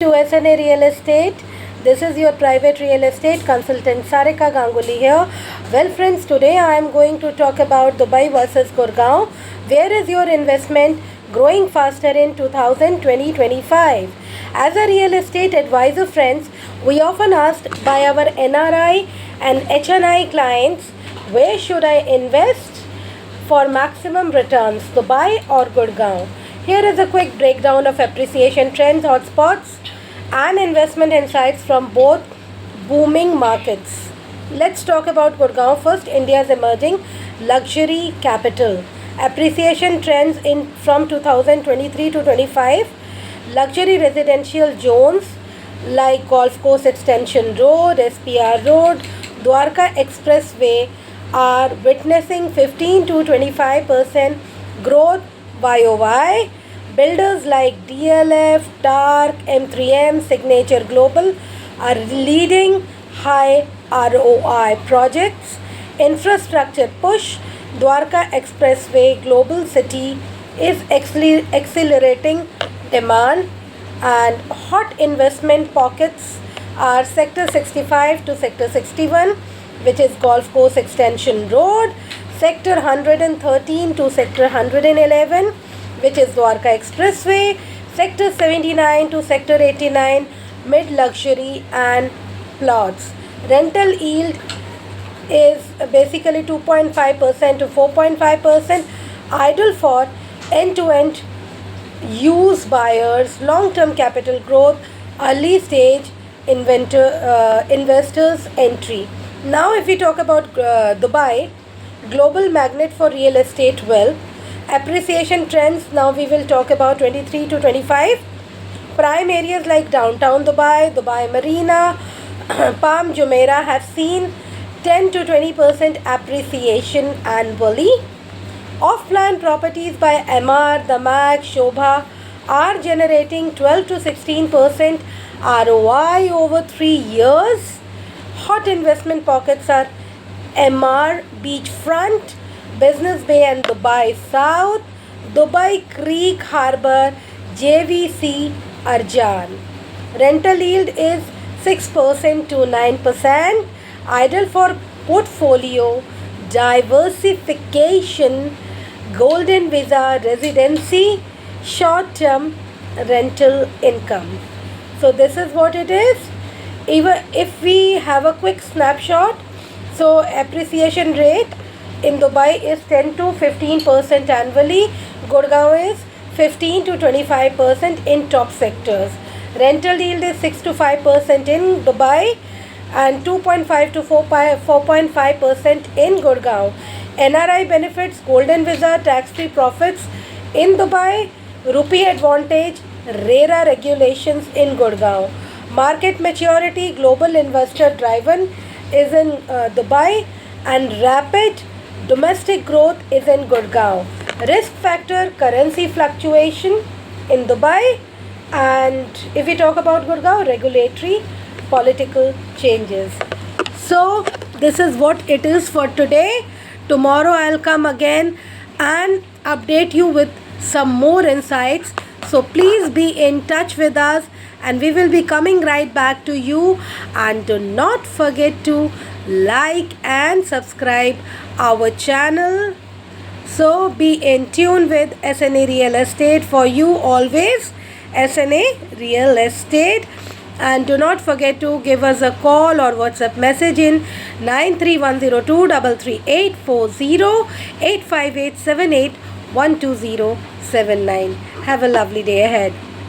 To SNA Real Estate. This is your private real estate consultant Sarika Ganguly here. Well friends, today I am going to talk about Dubai versus Gurgaon. Where is your investment growing faster in 2020-25? As a real estate advisor friends, we often asked by our NRI and HNI clients, where should I invest for maximum returns, Dubai or Gurgaon? Here is a quick breakdown of appreciation trends, hotspots and investment insights from both booming markets. Let's talk about Gurgaon first, India's emerging luxury capital. Appreciation trends in from 2023 to 25. Luxury residential zones like Golf Course Extension Road, SPR Road, Dwarka Expressway are witnessing 15 to 25% growth YOY. Builders like DLF, TARC, M3M, Signature Global are leading high ROI projects. Infrastructure push, Dwarka Expressway Global City is accelerating demand, and hot investment pockets are Sector 65 to Sector 61, which is Golf Course Extension Road, Sector 113 to Sector 111, which is Dwarka Expressway, Sector 79 to Sector 89, mid-luxury and plots. Rental yield is basically 2.5% to 4.5%, ideal for end-to-end use buyers, long-term capital growth, early stage investors entry. Now if we talk about Dubai, global magnet for real estate wealth, appreciation trends. Now we will talk about 23 to 25. Prime areas like downtown Dubai, Dubai Marina, Palm Jumeirah have seen 10 to 20% appreciation annually. Off-plan properties by MR, Damak, Shobha are generating 12 to 16% ROI over 3 years. Hot investment pockets are MR Beachfront, Business Bay and Dubai South, Dubai Creek Harbour, JVC Arjan. Rental yield is 6% to 9%, ideal for portfolio diversification, golden visa residency, short-term rental income. So this is what it is. Even if we have a quick snapshot, so appreciation rate in Dubai is 10 to 15% annually. Gurgaon is 15 to 25% in top sectors. Rental yield is 6 to 5% in Dubai and 2.5 to 4.5% in Gurgaon. NRI benefits, golden visa, tax-free profits in Dubai, rupee advantage, RERA regulations in Gurgaon. Market maturity, global investor driven is in Dubai, and rapid domestic growth is in Gurgaon. Risk factor, currency fluctuation in Dubai, and if we talk about Gurgaon, regulatory political changes. So this is what it is for today. Tomorrow I'll come again and update you with some more insights. So please be in touch with us and we will be coming right back to you. And do not forget to like and subscribe our channel. So be in tune with SNA Real Estate for you always. SNA Real Estate. And do not forget to give us a call or WhatsApp message in 931023384085878 12079. Have a lovely day ahead.